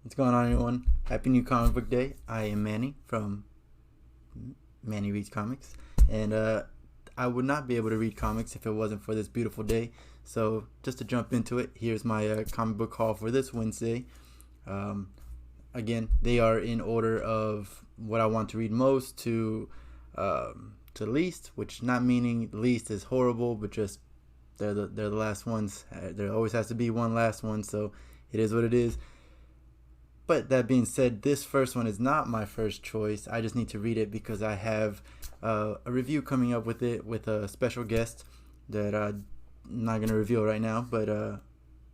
What's going on, everyone? Happy New Comic Book Day. I am Manny from Manny Reads Comics, and I would not be able to read comics if it wasn't for this beautiful day. So just to jump into it, here's my comic book haul for this Wednesday. Again, they are in order of what I want to read most to least, which not meaning least is horrible, but just they're the last ones. There always has to be one last one, so it is what it is. But that being said, this first one is not my first choice. I just need to read it because I have a review coming up with it with a special guest that I'm not going to reveal right now, but I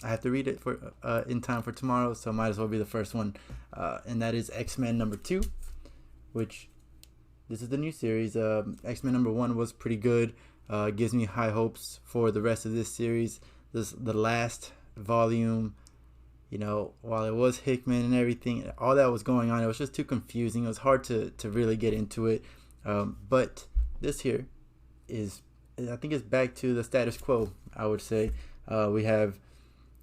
have to read it for in time for tomorrow, so might as well be the first one. And that is X-Men number 2, which this is the new series. X-Men number 1 was pretty good. Gives me high hopes for the rest of this series. The last volume, while it was Hickman and everything, all that was going on, it was just too confusing. It was hard to really get into it. But this here is, I think it's back to the status quo, I would say. We have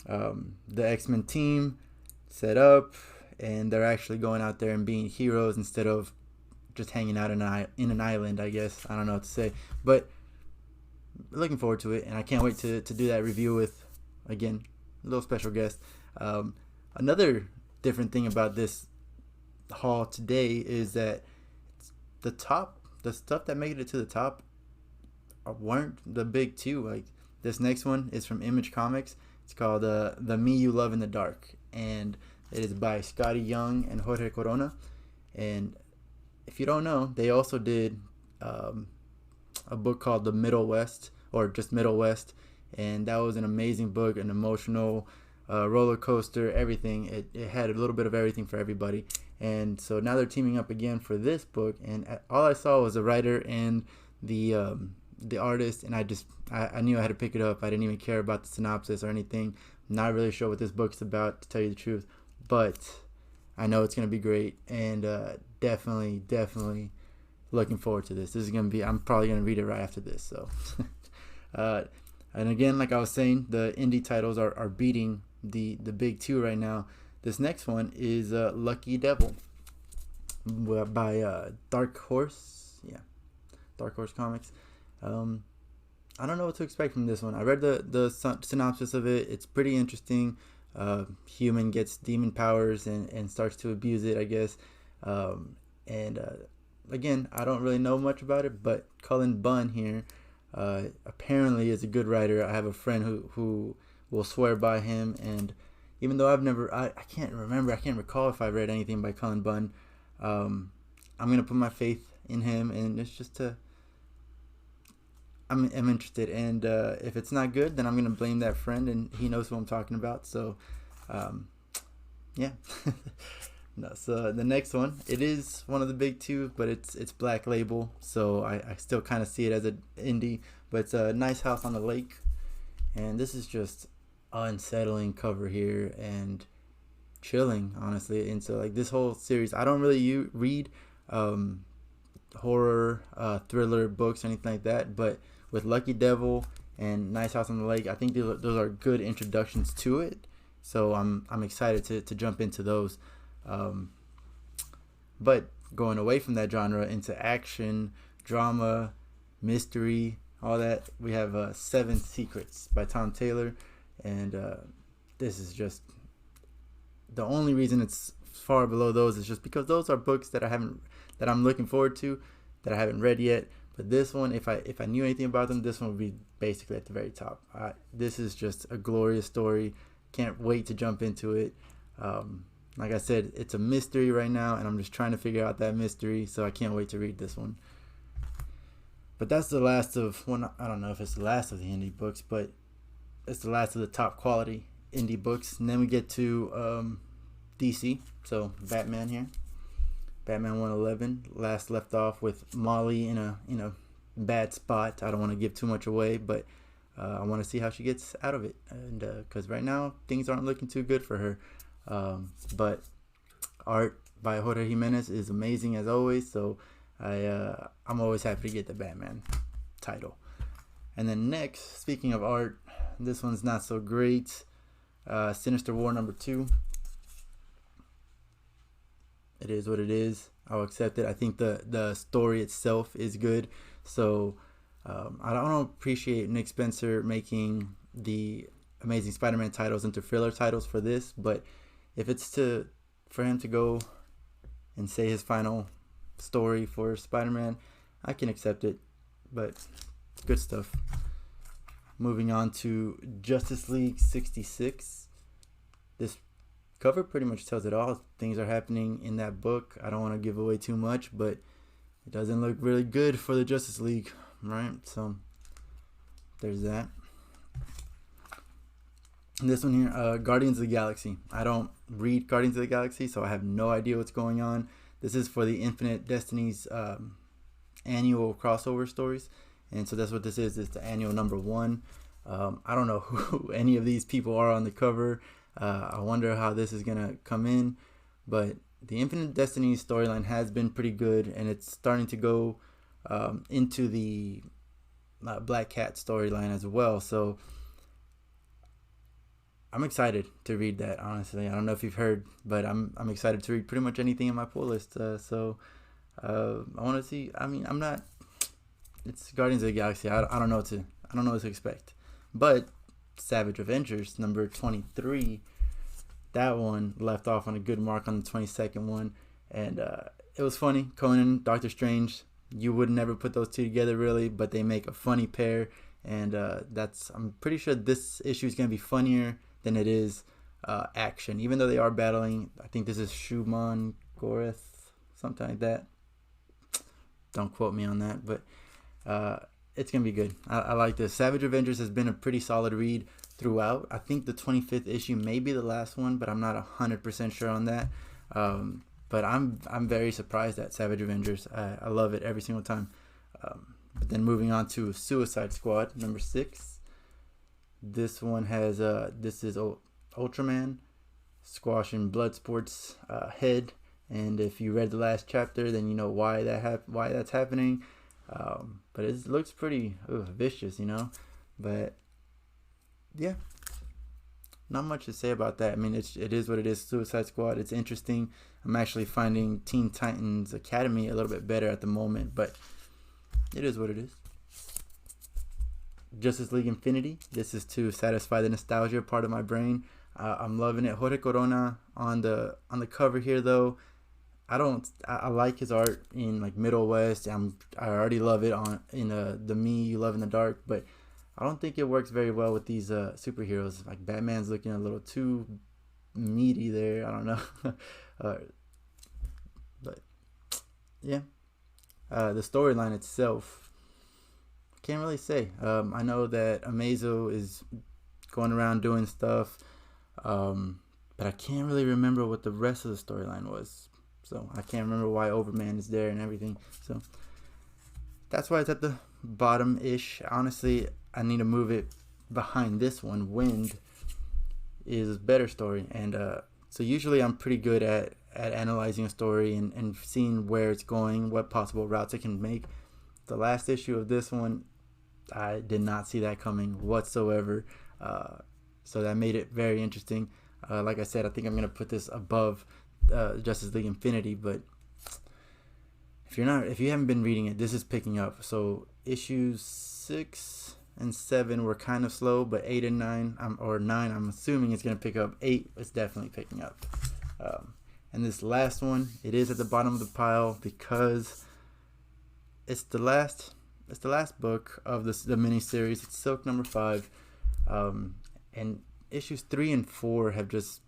the X-Men team set up, and they're actually going out there and being heroes instead of just hanging out in an island, I guess. I don't know what to say. But looking forward to it, and I can't wait to do that review with, again, a little special guest. Another different thing about this haul today is that the stuff that made it to the top weren't the big two. Like, this next one is from Image Comics. It's called The Me You Love in the Dark, and it is by Scotty Young and Jorge Corona. And if you don't know, they also did a book called The Middle West, or just Middle West, and that was an amazing book, an emotional roller coaster, everything. It had a little bit of everything for everybody. And so now they're teaming up again for this book, and all I saw was the writer and the artist, and I knew I had to pick it up. I didn't even care about the synopsis or anything. I'm not really sure what this book's about, to tell you the truth, but I know it's going to be great, and definitely looking forward to this. This is going to be, I'm probably going to read it right after this. So and again, like I was saying, the indie titles are beating the big two right now. This next one is Lucky Devil by Dark Horse. Yeah, Dark Horse Comics. I don't know what to expect from this one. I read the synopsis of it. It's pretty interesting. Human gets demon powers and starts to abuse it, I guess. Again, I don't really know much about it, but Cullen Bunn here apparently is a good writer. I have a friend who will swear by him, and even though I can't recall if I read anything by Cullen Bunn, I'm gonna put my faith in him, and it's just I'm interested, and if it's not good, then I'm gonna blame that friend, and he knows who I'm talking about. So yeah. No, so the next one, it is one of the big two, but it's Black Label, so I still kind of see it as an indie, but it's a Nice House on the Lake, and this is just unsettling cover here and chilling, honestly. And so, like, this whole series, I don't really read horror thriller books or anything like that, but with Lucky Devil and Nice House on the Lake, I think those are good introductions to it, so I'm excited to jump into those. But going away from that genre into action, drama, mystery, all that, we have 7 Secrets by Tom Taylor, and this is just, the only reason it's far below those is just because those are books that I'm looking forward to, that I haven't read yet. But this one, if I knew anything about them, this one would be basically at the very top. This is just a glorious story. Can't wait to jump into it. Like I said, it's a mystery right now, and I'm just trying to figure out that mystery, so I can't wait to read this one. But that's the last of one. I don't know if it's the last of the indie books, but it's the last of the top quality indie books. And then we get to DC. So Batman here, Batman 111. Last left off with Molly in a bad spot. I don't want to give too much away, but I want to see how she gets out of it, and because right now things aren't looking too good for her. But art by Jorge Jimenez is amazing as always, so I'm always happy to get the Batman title. And then next, speaking of art, this one's not so great. Sinister War number 2. It is what it is. I'll accept it. I think the story itself is good. So I don't appreciate Nick Spencer making the Amazing Spider-Man titles into filler titles for this, but if it's for him to go and say his final story for Spider-Man, I can accept it. But it's good stuff. Moving on to Justice League 66. This cover pretty much tells it all. Things are happening in that book. I don't want to give away too much, but it doesn't look really good for the Justice League, right? So there's that. And this one here, Guardians of the Galaxy. I don't read Guardians of the Galaxy, so I have no idea what's going on. This is for the Infinite Destinies annual crossover stories. And so that's what this is. It's the annual number 1. I don't know who any of these people are on the cover. I wonder how this is going to come in. But the Infinite Destinies storyline has been pretty good. And it's starting to go into the Black Cat storyline as well. So I'm excited to read that, honestly. I don't know if you've heard, but I'm excited to read pretty much anything in my pull list. So I want to see. I mean, I'm not. It's Guardians of the Galaxy. I don't know what to expect. But Savage Avengers number 23, that one left off on a good mark on the 22nd one, and it was funny. Conan, Doctor Strange, you would never put those two together really, but they make a funny pair, and I'm pretty sure this issue is gonna be funnier than it is action. Even though they are battling, I think this is Shuman Goreth, something like that. Don't quote me on that, but it's going to be good. I like this. Savage Avengers has been a pretty solid read throughout. I think the 25th issue may be the last one, but I'm not 100% sure on that. But I'm very surprised at Savage Avengers. I love it every single time. But then moving on to Suicide Squad number 6. This one has this is Ultraman squashing Bloodsport's head, and if you read the last chapter, then you know why that's happening. But it looks pretty vicious, you know. But yeah, not much to say about that. I mean, it is what it is. Suicide Squad. It's interesting. I'm actually finding Teen Titans Academy a little bit better at the moment, but it is what it is. Justice League Infinity. This is to satisfy the nostalgia part of my brain. I'm loving it. Jorge Corona on the cover here, though. I like his art in like Middle West. I already love it in the Me You Love in the Dark, but I don't think it works very well with these superheroes. Like Batman's looking a little too meaty there. I don't know, but yeah, the storyline itself, can't really say. I know that Amazo is going around doing stuff, but I can't really remember what the rest of the storyline was. So I can't remember why Overman is there and everything. So that's why it's at the bottom-ish. Honestly, I need to move it behind this one. Wind is a better story. And so usually I'm pretty good at analyzing a story and seeing where it's going, what possible routes it can make. The last issue of this one, I did not see that coming whatsoever. So that made it very interesting. Like I said, I think I'm going to put this above Justice League Infinity, but if you haven't been reading it, this is picking up. So issues 6 and 7 were kind of slow, but 8 and 9 or 9, I'm assuming it's going to pick up. 8 is definitely picking up. And this last one, it is at the bottom of the pile because it's the last book of the mini series. It's Silk number 5, and issues 3 and 4 have just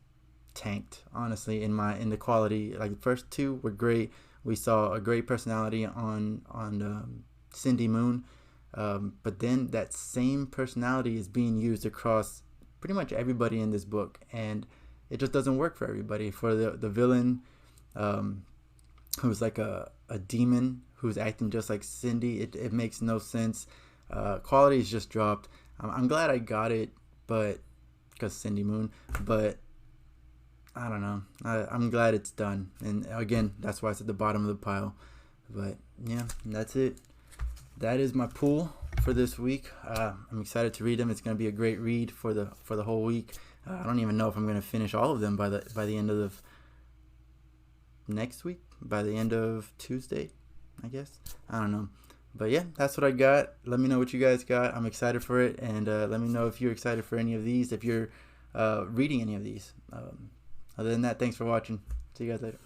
tanked, honestly, in the quality. Like the first 2 were great. We saw a great personality on Cindy Moon, but then that same personality is being used across pretty much everybody in this book, and it just doesn't work for everybody. For the villain, who's like a demon who's acting just like Cindy, it makes no sense. Quality is just dropped. I'm glad I got it, but because Cindy Moon, but I don't know. I'm glad it's done. And again, that's why it's at the bottom of the pile. But yeah, that's it. That is my pool for this week. I'm excited to read them. It's going to be a great read for the whole week. I don't even know if I'm going to finish all of them by the end of next week, by the end of Tuesday, I guess. I don't know. But yeah, that's what I got. Let me know what you guys got. I'm excited for it, and let me know if you're excited for any of these, if you're reading any of these. Other than that, thanks for watching. See you guys later.